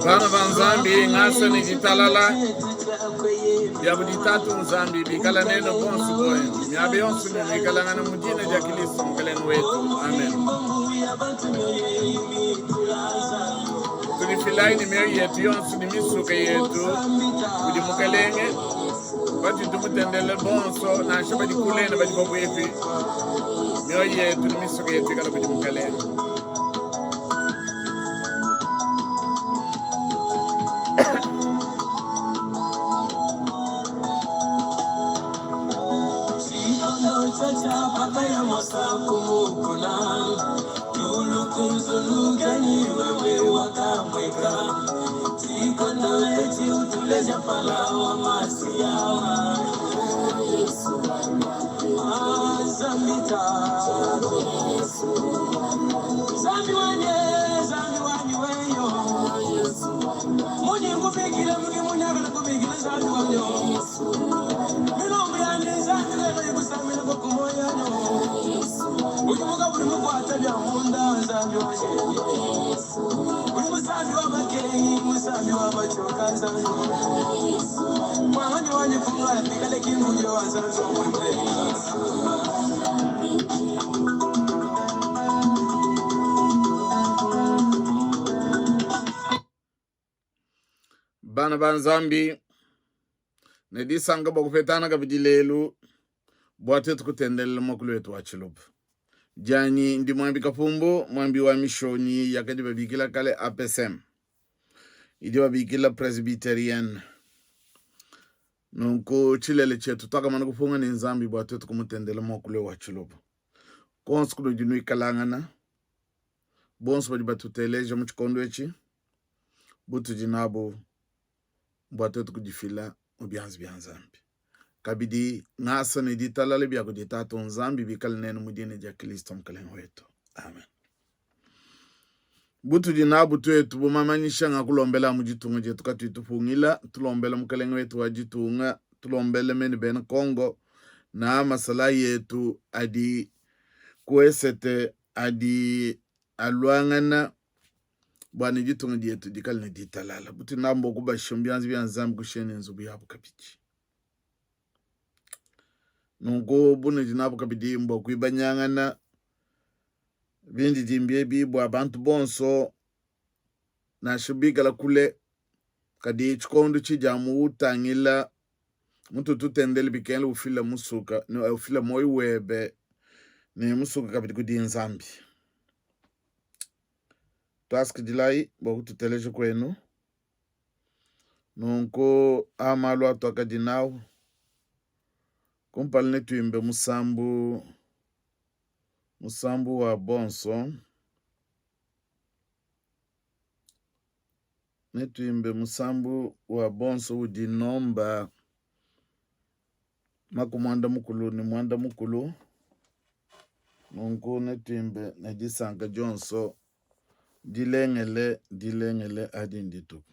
Bana banzambi ngasa ni jitalala ya buditatu nzambi bikala neno bonsu boy nyabe yonsu ni bikala ngana mujina ja Kristo mkalenu wetu. Amen. Tulifilai ni meri yetu yonsu ni misuka yetu kudi mukalenge bati tumutendele bonso na shabadi kulena badi bobu yetu meri yetu ni misuka yetu kala kudi mukalenge. Bana banzambi nedisanga bakufetana kabidilelu bwate tukutendele makulu wetu wachilubu jani ndi mwambi kafumbu mwambi wa mishoni yakadi babikila kale APSM idi babikila Presbyterian nunku chilele chetu taka mana kufunga ni nzambi bwate tukumutendele makulu wachilubu konsu kuno jinu ikalangana bonsu badibatu teleja mchikondo echi butu jinabu bwate tukujifila ubyanzambi kabidi ngasa ni ditalale bya kuditatu nzambi bikal nenu mudine ja Kristo mkalenu wetu. Amen. Butu jinabu twetu bumamanyisha nga kulombela mujitunga jetu katwitufungila tulombela mkalenu wetu wajitunga tulombele meni bena Kongo na masala yetu adi kuesete adi aluangana bwani jitunga jetu dikal ni ditalala butu nambo kubasho byanzambi kusheni nzubu yabu kabichi nungu bunu jinabu kabidi mbo kuibanyangana bindi jimbie bibu abantu bonso na shubigala kule kadi chikondo chijamu utangila muntu tutendele bikele ufila musuka ni ufila moi webe ni musuka kabidi kudi nzambi task dilai bo tuteleje kwenu nungu amalu atoka dinao kumpal netuimbe musambu wa bonso netuimbe musambu wa bonso udi nomba makumwanda mukulu ni mwanda mukulu nungu netuimbe nejisanga jonso dilengele adi ndituku.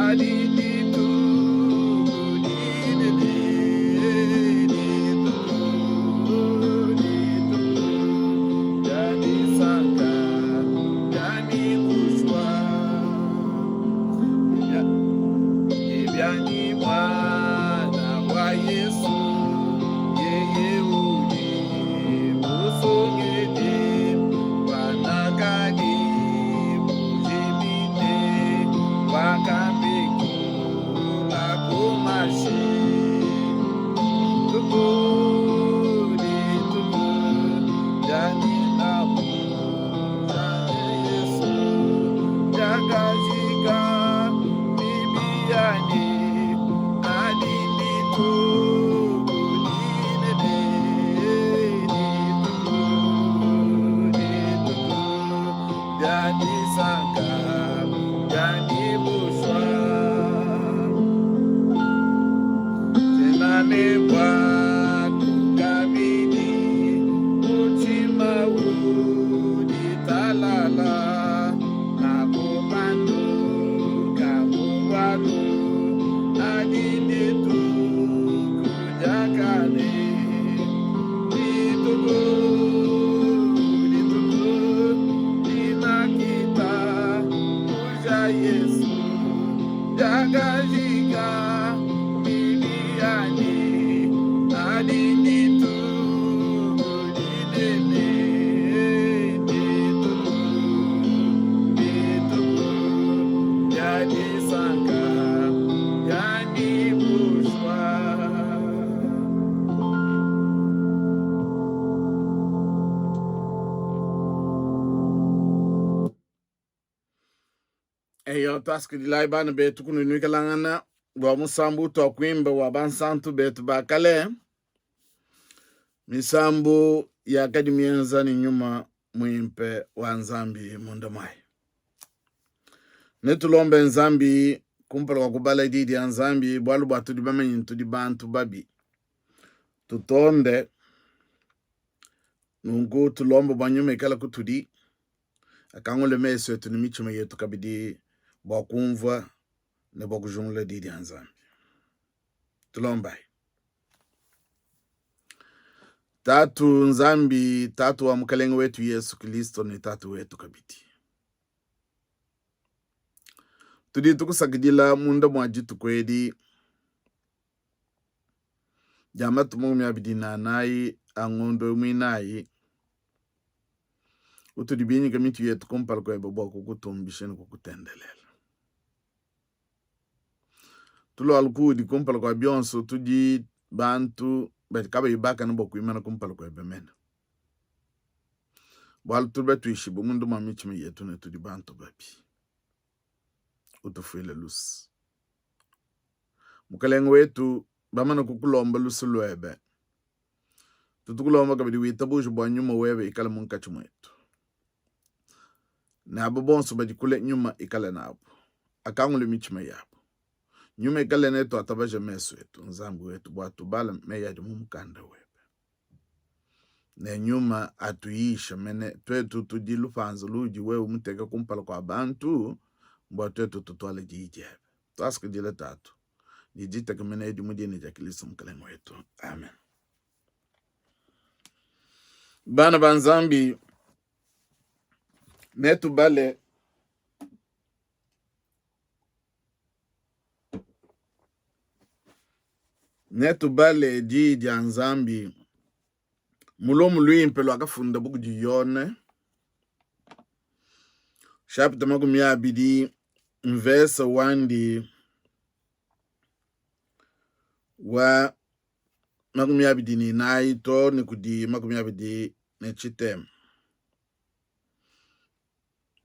Adi ditalala nakupandu kabubatu adinditu kujakane dituku dimakita puja Yesu jagajika miliani adinditu didene dituku jadi sangka jadi buswa. Eyo taski di lai bana betu kunu nuikalangana wa musambu to kwimba wa bansantu betu bakale misambu ya kadimienza ni nyuma mwimpe wa nzambi mundamai netulombe nzambi kumpala kwa kubala didi ya nzambi bwalu batu di bamenyi di bantu babi tutonde nungu tulombe banyume kala kutudi akangole meso yetu ni michume yetu kabidi bakumva ne bakujumula didi ya nzambi tulombai tatu nzambi tatu wa mkalenga wetu Yesu Kristo ni tatu wetu kabiti tudi tukusakidila munda mwajitu kwedi jamatu mungu miabidina nai angondo mwinai utudi bini kamitu yetu kumpala kwebe bwa kukutumbisheni kukutendelela tulo alukudi kumpala kwa bionso tudi bantu beti kaba ibaka na boku imana kumpala kwebe mena bwalu tube tuishibu mundu mamichimi yetu ne tudi bantu babi utufuile lusi mukalenga wetu bamana kukulomba lusi lwebe tutukulomba kabidi witabuju bwa nyuma webe ikala munkachu mwetu na abo bonso badikule nyuma ikala nabo akangule michima yabo nyuma ikala netu atabaja meso wetu nzambu wetu bwa tubala meya di mumukanda webe ne nyuma atuisha mene twetu tudilu fanzo luji wewe umuteka kumpala kwa bantu mbwa twetu tutwale jijebe tuaska jile tatu jijita kamene edi mudini jakilisa mkalenga wetu amen. Bana banzambi netu bale jiji anzambi mulomu lwimpelo akafunda buku jiyone chapita makumi abidi mvesa wandi wa makumi abidi ni nai to ni kudi makumi abidi ne chitem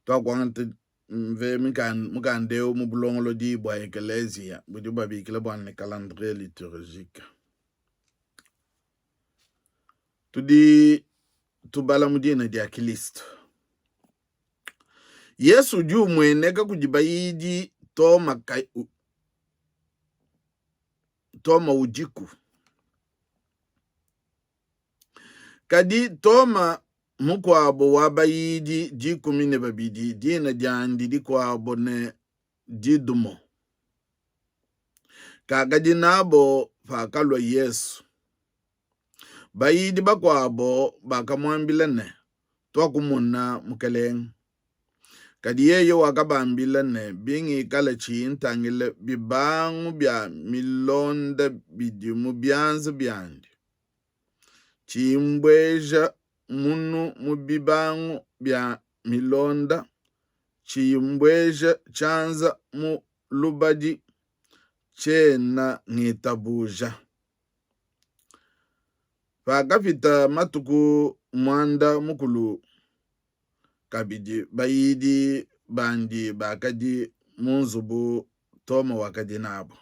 to kwante mve mukandeo mubulongolo di bwa eklezia budi babikile bwana calendrier liturgique tudi tubala mudina dia Kristo Yesu juu mweneka kujibayidi toma ujiku kadi toma mukwabo wabayidi jikumine babidi dina jandi di kwabo ne jidumo kagadi nabo fakalwa Yesu bayidi bakwabo bakamwambilane twakumuna mukeleng kadi yeyo wakabambilane bingi kala chintangile bibangu bya milonda bidimu byanze byandi chimbweja munu mubibangu bya milonda chimbweja chanza mu lubadi chena ngitabuja pakapita matuku mwanda mukulu kabidi bayidi bandi bakadi munzubu toma wakadi nabo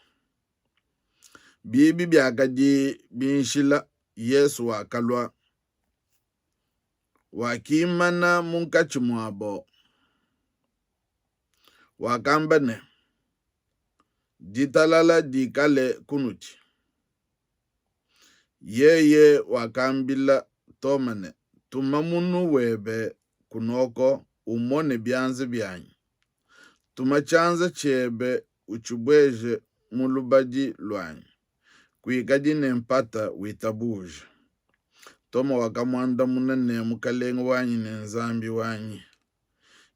bibi byakadi binshila Yesu wakalwa wakimana munkachi mwabo wakambane ditalala dikale kunuti yeye wakambila tomane tuma munu webe kunoko umone byanze byanyu. Tuma chanza chebe uchubweje mulubaji lwanyu. Kuikadi nempata witabuje. Toma wakamwanda munene mukalenga wanyi nenzambi wanyi.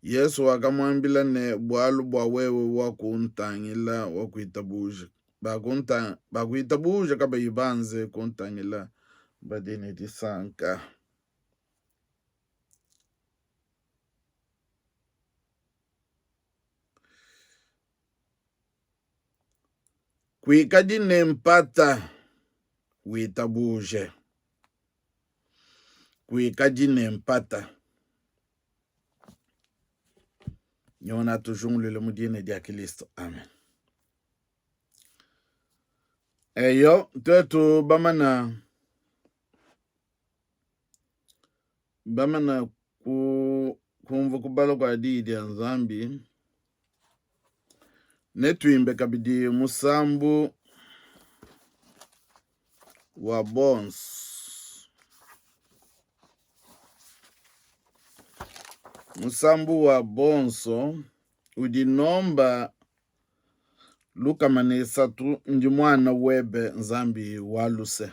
Yesu wakamwambila ne bwalu bwa wewe wakuntangila wakuitabuje. Bakuitabuje kaba ibanze kuntangila badini disanka. Kuikadi nempata witabuje. Kuikadi nempata. Nyona tujungulile mudine dia Kristo. Amen. Eyo tetu bamana kumva kubala kwa didi ya nzambi. Netuimbe kabidi musambu wa Bons. Musambu wa Bonso udinomba Luka manesatu ndi mwana webe nzambi waluse.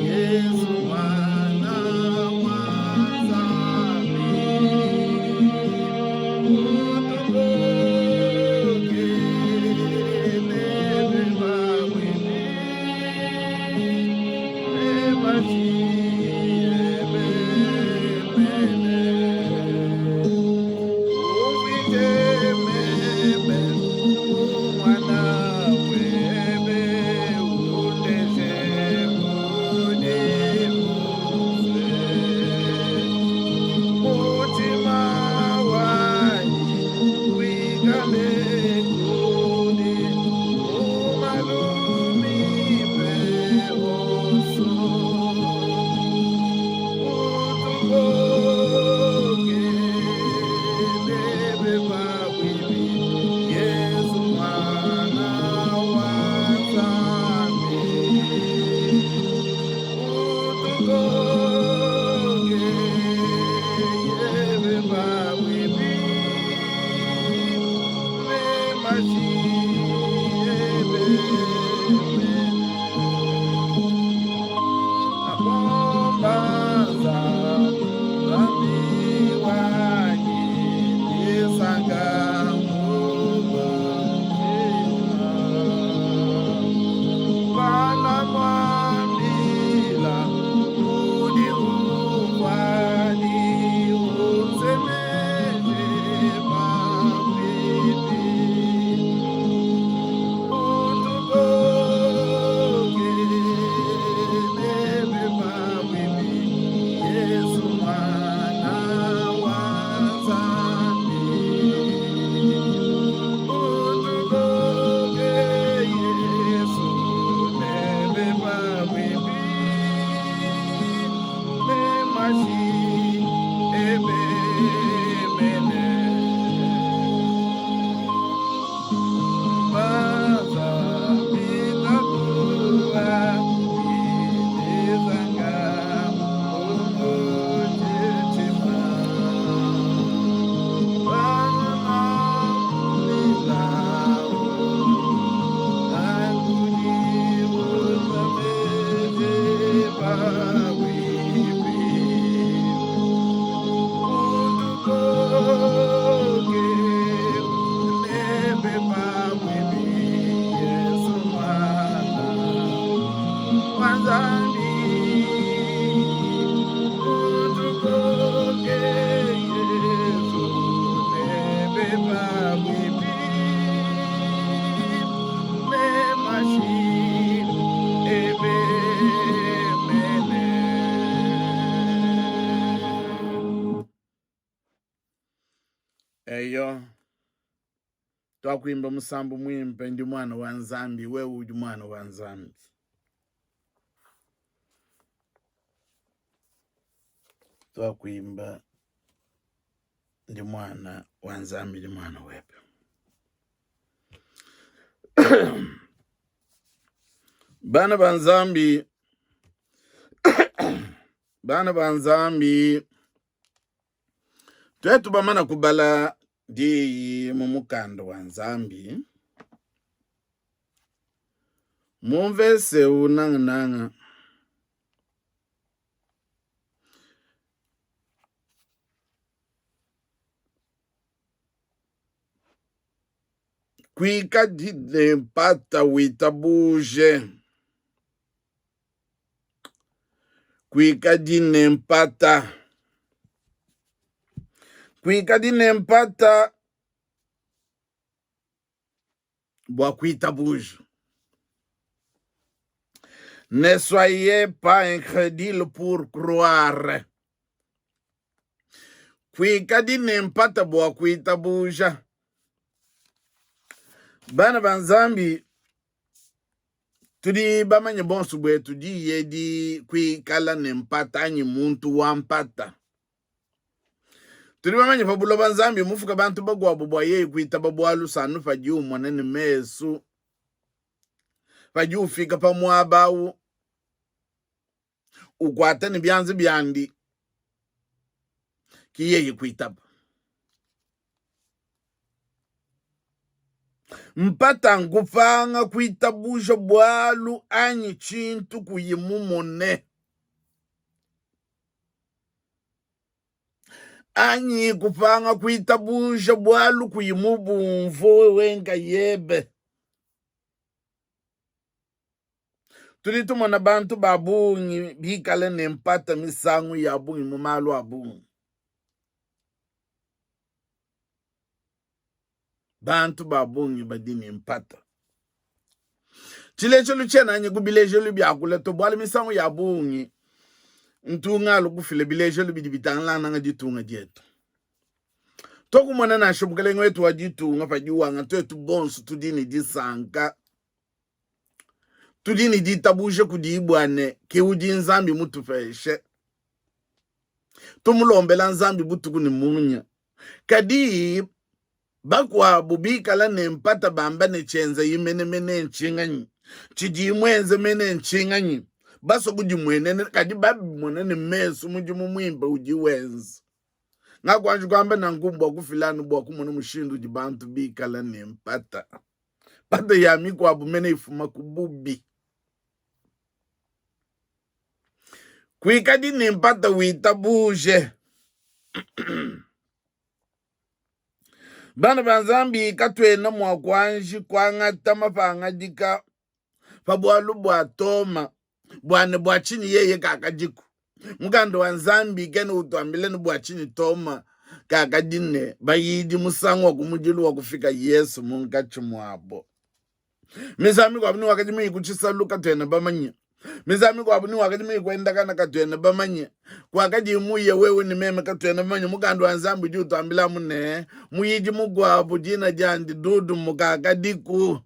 Yesu eyo twakuimba musambu mwimpe ndi mwana wa nzambi wewe udi mwana wa nzambi. Twakuimba ndi mwana wa nzambi ndi mwana wepe. Bana ba nzambi bana ba nzambi twetu bamana kubala di mumukando wa nzambi mumvese unanga kwika dide mpata witabuje kwika dine mpata bwa kwitabuje. Ne soyez pas incrédule pour croire. Kwika dine mpata bwa kwitabuje. Bana banzambi tudi bamanye bonsu bwetu di yedi kwikala nempata anyi muntu wampata. Tudi bamanye fabulo banzambi mufuka bantu bagwa bubwa ye kwita babwalu sanu faji umwanene mesu. Faji ufika pa mwabawu. Ukwata ni byanzi byandi. Kiye kwitaba. Mpata nkufanga kwitabusha bwalu anyi chintu kuyimumone. Anyi kufanga kwitabusha bwalu kuyimubumvo wenga yebe. Tulitumana bantu babungi bikale nempata misangu ya bungi mumalu abungi. Bantu babungi badini mpata. Chilecho luchena nye kubileje lubiakule to bwale misangu ya bungi. Ntunga lukufile bileje lubidibitangla nanga ditunga dietu. Toku mwana na shubukale wetu wa ditunga fajiwanga twetu bonsu tudini disanka. Tudini ditabuje kudibwane ke udi nzambi mutu feshe. Tumulombela nzambi butuku ni munya. Kadi bakwa bubika la nempata bamba ne chenza yimene mene nchinganyi. Chidi mwenze mene nchinganyi. Baso kudi mwenene kadi babi mwenene mesu muji mumwimba uji wenzi. Nga kwanju kwamba na ngumbwa kufilani bwa kumone mushindu jibantu bika la nempata. Pata ya miku wabu mene ifuma kububi. Kwikadi nempata witabuje. Bana banzambi katwena mwa kwanji kwangata mafanga dika fabwalu bwa toma bwane bwa chini yeye kakajiku mugando wa nzambi kene utwambile ni bwa chini toma kakadine bayidi musangu wa kumujilu wa kufika Yesu mungachi mwabo. Mizami kwa abuni wakati mii kuchisa luka twena bamanye. Mizami kwa abuni wakati mii kwenda kana katwena bamanye. Kwa kaji muye wewe ni meme katwena bamanye mugando wa nzambi juu tuambila mune. Muyiji mugwa bujina jandi dudu mukakadiku.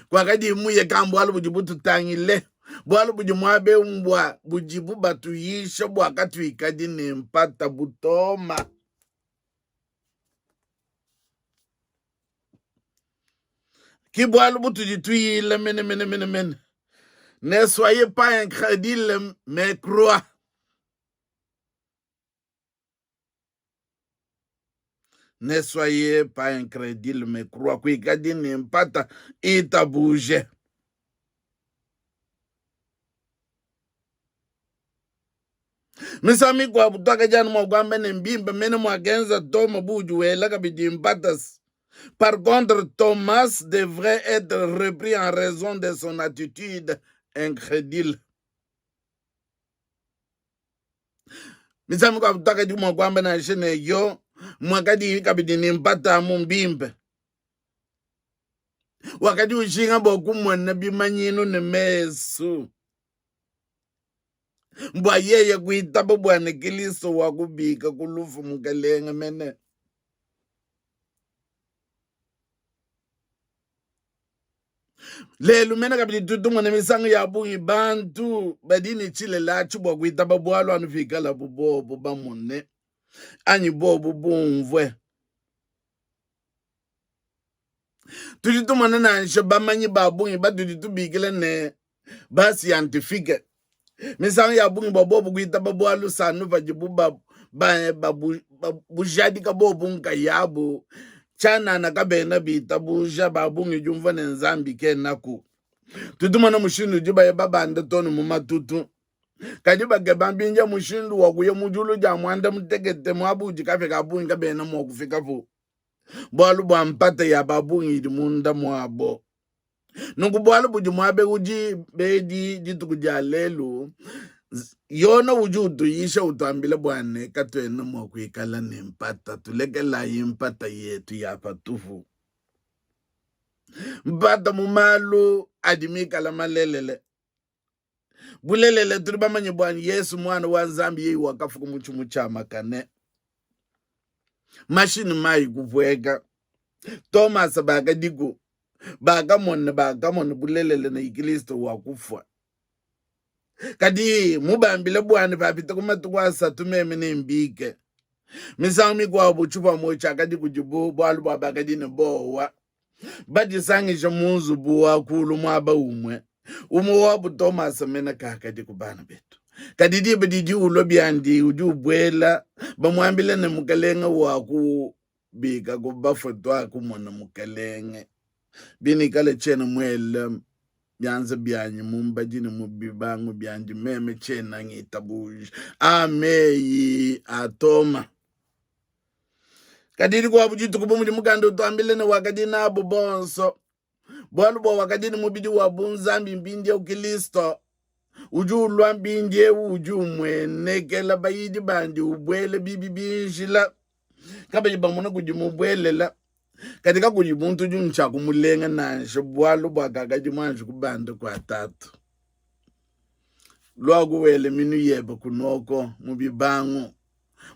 Kwa kaji muye kambu walu bujibutu tangile. Bwalu bujimwabe umbwa bujibu batu yisha bwa katwikadi nempata butoma. Kibwalu butu jituile mene. Ne soyez pas incrédule, mais croix. Ne soyez pas incrédule, mais croix. Kwikadi nempata itabuje. Misami kwa butaka jana mwagwamba nembimba mene mwagenza toma buju wela kabidi mpatas. Par contre, Thomas devrait être repris en raison de son attitude incrédule. Misami kwa butaka juma mwagwamba na shene yo mwakadi kabidi nimpata mumbimbe. Wakati ushinga boku mwana bimanyino ne mesu. Mbwa yeye kuitaba bwana Kilisto wakubika kulufu mkalenga mene. lelo mena kabidi tutumwa na misango ya bungi bantu badini chile la chubwa kuita babualo anufika la bubobo bamune anyi bobo bumvwe tutumwa na nshe bamanyi babungi badudi tubikile ne ba scientifique misango ya bungi babobo kuita babualo sanu vajibu bujadi kabobo nka yabo chana na kabena bita buja babungi jumva ne nzambi kenaku tutumana mushindu jiba babanda tonu mumatutu kadi bagebambinja mushindu wakuye mujulu ja mwanda mutegete mwabuji kafe kabungi kabena mwakufika fu bwalu bwa mpata ya babungi di munda mwabo nungu bwalu buji mwabe uji bedi jitukuja lelu yona ujudu yisha utambile bwane katwena mwakuikala ni mpata tulekela impata yetu ya patufu mpata mumalu adimika la malelele bulelele turi bamanyi bwani Yesu mwana wa Nzambi yeyi wakafuku muchumu chama kane mashini mai kuvweka Thomas bakadiku bakamone bulelele na ikilisto wakufwa kadi mubambile bwani papita kumatuku asatu meme nembike misango mikwa buchupa mocha kadi kujibu bwalu bwa bakadini bowa badisangisha munzu buwa kulu mwaba umwe wabu Thomas mena kakadi kubana betu kadidi badidi ulobiandi ujubwela bamwambile ne mukalenge waku bika kubafotwa kumona mukalenge bini kale chena mwele byanze byanyi mumbajini mubibangu byanji meme chena ngitabuj ameyi atoma kadidi kwa bujitu kubumu mugando twambile ne wakadina abo bonso bwalu bwa wakadini mubidi wabu Nzambi mbindi ya ukilisto ujulwa mbindi ya uju mwenekela bayidi bandi ubwele bibi binjila kabaji bamuna kujimubwelela katika kujimuntu juncha kumulenga nanshe bwalu bwa kakaji mwanju kubanda kwa tatu lwagu wele minu yebe kunoko mubibangu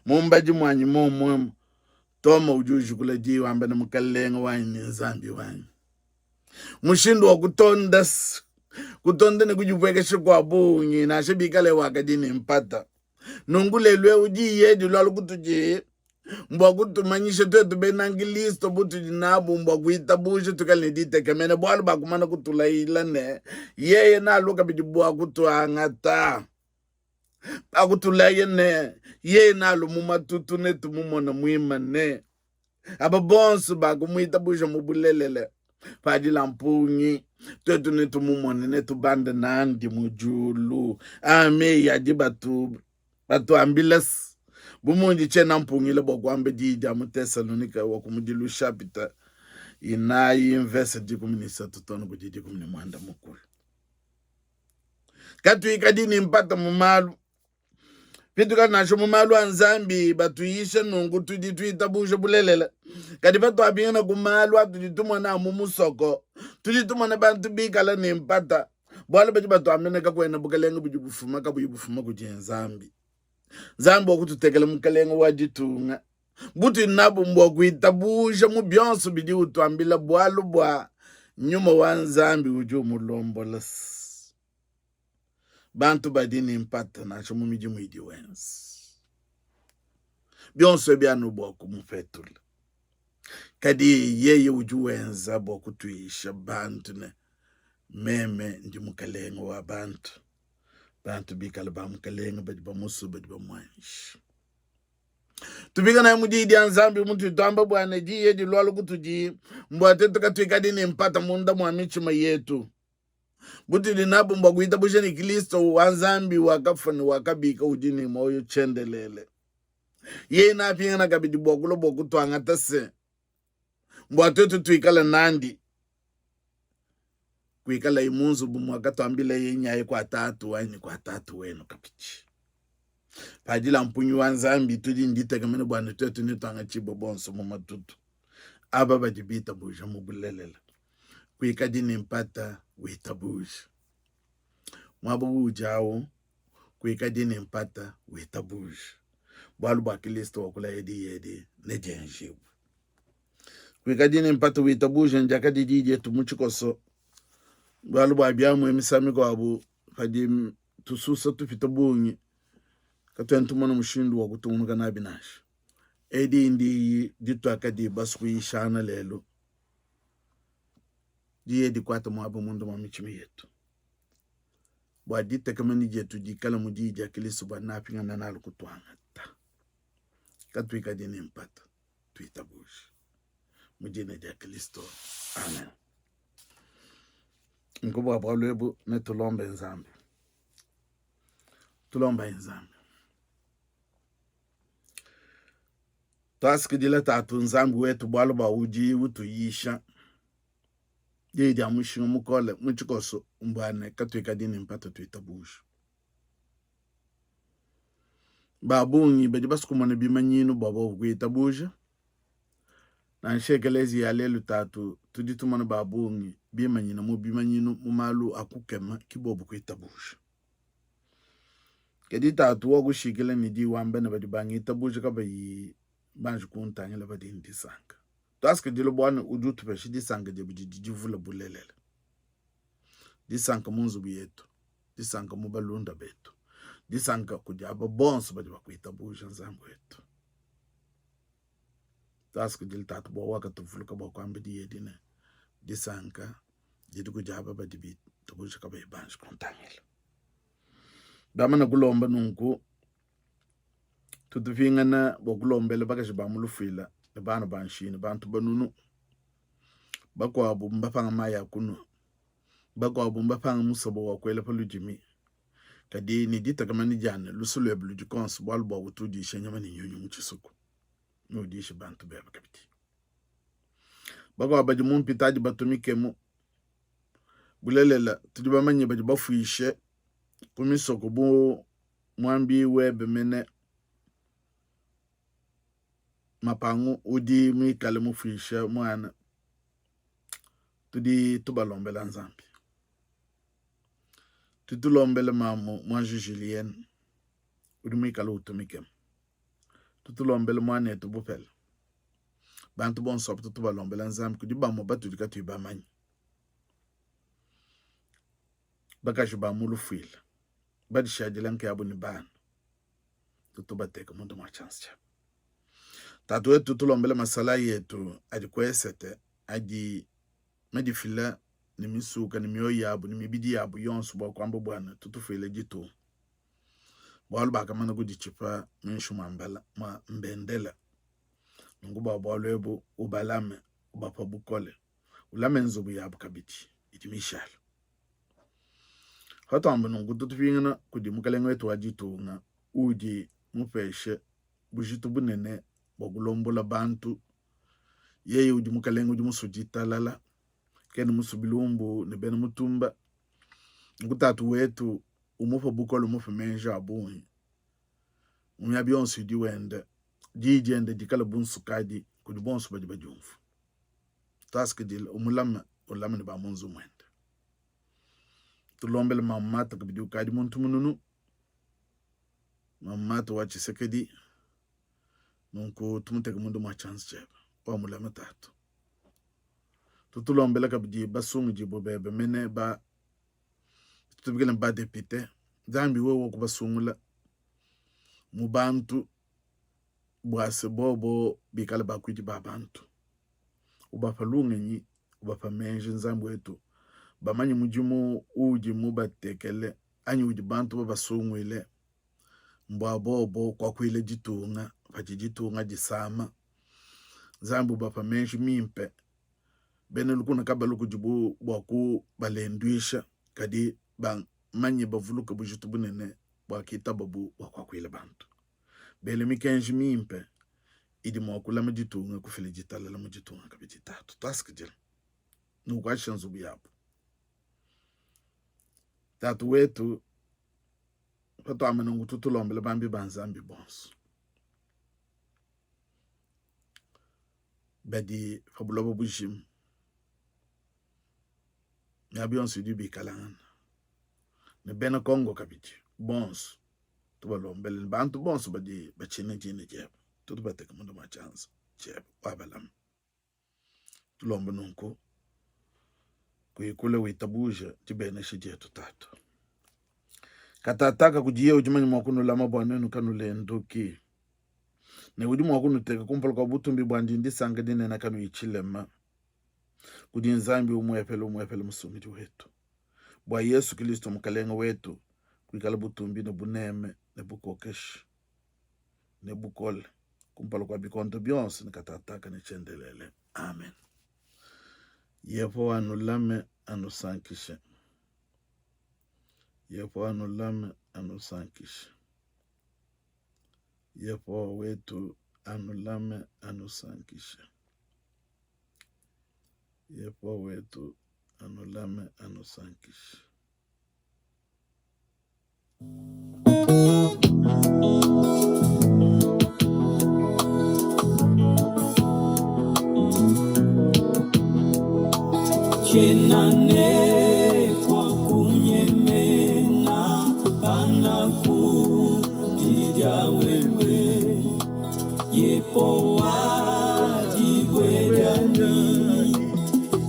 mumbaji mwanyi momwemo toma ujuju kula jiwa ambana mukalenga wanyi Nzambi wanyi mushindu wa kutonda ne kujivwekeshe kwa bunyi na shebikale wakadini mpata nungulelwe uji yedi lwalu kutuji mbwa kutumanyishe twetu benangilisto butu jinabu mbwa kuitabushe tukalidite kemene bwalu bakumana kutulailane yeye naluka bijibwa kutuangata akutulaye yeye nalu mumatutu netu mumona mwimane aba bonsu bakumuitabushe mubulelele padi lampungi twetu netu mumone netu bande nandi mujulu ame yadi batu ambilas bumunji chena mpungile bokwambe dija mu Thessalonika wakumudilu chapita inayi verse 17 tono kujidi kumni mwanda mukulu katu ikadini mpata mumalu pitu kanasho mumalu wa Nzambi batuyishe nungu tuitabushe bulelela kadi batu abingana kumalu atujitumwa na mumusoko tujitumwa na bantu bikala ni mpata bwala batu amene kakwena bukalenga bujibufuma kabujibufuma kuje Nzambi wakututekela mukalenga wajitunga butu inabu mbwa kuitabusha mubyonso bidi utwambila bwalu bwa nyuma wa Nzambi uju mulombolas bantu badini mpata nacho mumiji mwidi wensi byonso byanu bwa kumufetula kadi yeye uju wenza bwa kutuisha bantu ne meme ndi mukalenga wa bantu bikala ba mukalenga badi ba musu badi ba mwanshi tubika na mujidi ya Nzambi muntu twamba bwana ji yedi lwalu kutuji mbwa tetu katwikadini mpata munda mwamichima yetu buti linabu mbwa kuitabusha ni Kristo wa Nzambi wakafani wakabika ujini moyo chendelele ye na pingana kabidi bwa kulo bwa kutwangata se mbwa tetu tuikala nandi kuikala imunzu bumwaka twambile yenyaye kwa tatu wenu kapichi pajila mpunyu wa Nzambi tudi ndite kamene bwana tetu nitwanga chibo bonso mumatutu aba bajibita buja mubulelela kuikadini mpata witabusha mwabu ujao kuikadini mpata witabusha bwalu bwa Kristo wakula yedi nejenjibu kuikadini mpata witabusha njakadi dije tumuchikoso balu ba biamu emisami kwa abu fadi tususa tufita bunyi katwentu mono mushindu wa kutunga na binash edi indi ditu akadi basu ishana lelo diye di kwata mo abu mundu mamichimi yetu bwa dite kama ni jetu jikala mudiji akili suba napinga na nalu kutwanga ta katwika dini mpata tuitabushi mujine ja Kristo amen. Nkubu abwalwebu ne tulombe nzambi twasikidile tatu nzambi wetu bwalu ba uji utuyisha didi amushinga mukole muchikoso mbwane katwika dini mpata tuitabusha babungi bedi basukumane bimanyinu babo kuitabusha na nshekelezi ya lelu tatu tuditumana babungi bimanyinu mumalu akukema kibobu kuitabusha kedi tatu wagushikile nidi wambene badi bangi itabusha kaba yi banji kuntangela badi ndisanga taske dilo bwana udutu peshi disanga de bujijivula bulelele disanga munzubu yetu disanga mubalunda betu disanga kujaba bonso badi bakuitabusha nzambu yetu taske dilo tatu bo waka tufuluka bo kwambe di yedine disanga didu kujaba badi bitabusha kaba banji kuntangela damana kulomba nunku tutufingana bokulombele bakashi bamulufila bana banshini bantu banunu bakwabu mbapanga maya kuno bakwabu mbapanga musabo wakwela palujimi kadi ni dita kama ni jana lusulu ebulu jikons balbo wutuji shenyama ni nyonyo muchisuku no dishi bantu beba kabiti bakwa baji mumpitaji batumikemu bulelela tudiba manye baji bafuishe kumisoko bu mwambi webe mene mapangu udi mikale mufisha mwana tudi tubalombela nzambi tutulombele mamu mwanju Julien udi mikale utumikem tutulombele mwana etu bupel bantu bonsop tutubalombela nzambi kudi bamo batu dikatu ibamanyi bakashi bamulufila badi shadila nke abu ni bana tutubateka mundu mwa chance cha tatu wetu tulombele masala yetu adikwesete adi medifila ni misuka ni mioyo yabu ni mibidi yabu yonsu bwa kwamba bwana tutufile jitu bwalu bakamana kujichipa minshu mambala ma mbendela nguba bwalu ubalame ubapa bukole ulame nzubu yabu kabiti itimishalo hata amba nungu tutufingana kudi mukalenga wetu wajitu nga uji mupeshe bujitu bunene bogulombola bantu yeye uji mukalenga uji musujita lala kene musubilumbu ne bene mutumba ngutatu wetu umufa bukolo umufa menja abunyi umya byonsu di wende jijende dikala bunsu kadi kudi bonsu badi bajumfu taske dil umulama ulama ne ba munzu mwende tulombele mamata kabidi ukadi muntu mununu mamata wachi sekedi nunku tumuteka mundu mwa chance cheba wa mulama tatu tutulombele kabidi basungu jibo bebe mene ba tutubigele ba depite zambi wewo kubasungula mubantu bwase bobo bikala bakwiti babantu ubapa lungenyi ubapa menje nzambu wetu bamanyi mujimu uji mubatekele anyi uji bantu babasungwile mbwa bobo kwa kwile jitunga pachijitunga jisama zambu bapa menshi mimpe bene lukuna kaba luku jibu bwaku balendwisha kadi bang manyi bavuluka bujitu bunene bwakita babu wakwa kwile bantu bele mikenshi mimpe idi mwakula majitunga kufile jitala la majitunga kabiti tatu taskijil nukwasha nzubu yabu tatu wetu pato amenungu tutulombele bambi banzambi bonso bedi fabulobo bujim nyabionsu di bikalangana ne bena Kongo kabiti bonso tubalombele bantu bonso badi bachine jine jeb tutubateka mundu ma chance jeb wabalam tulombe nunku kuikule witabuja tibene shijetu tatu katataka kujie ujimanyi mwakunu lama bwanenu kanu lenduki ne ujimu wakunu teka kumpala kwa butumbi bwandindi sanga dine na kanu ichilema kudi nzambi umwepele musumiti wetu bwa Yesu Kristo mukalenga wetu kuikala butumbi ne buneme ne bukokeshi ne bukole kumpala kwa bikonto byonse ne katataka ne chendelele. Amen. Yepo anulame anusankishe. Yepo anulame anusankishe. Yepo wetu anulame anusankishe. Yepo wetu anulame anusankishe. Chenane kwa kunyemena panaku dija wewe yepo wajiwedani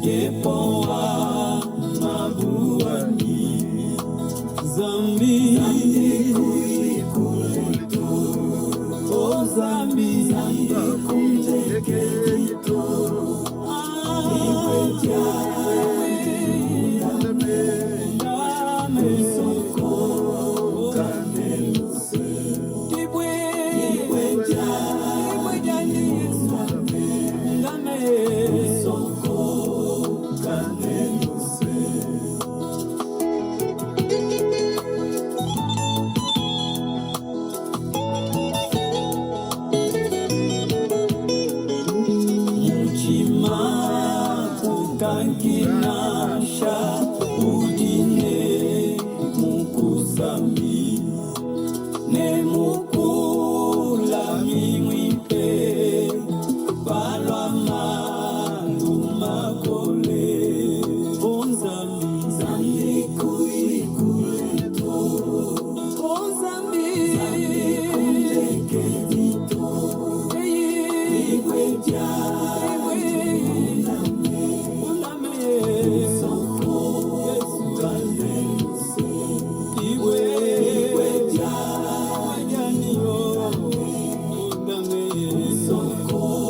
yepo wa mabuani zambi kuikuletu o zambi kumtekeito iweja Kinasha udine mukuzami ne mukula mimwipe balwa mandu makole onzambi zambi kuikuleto onzambi kumteketito iweja Soko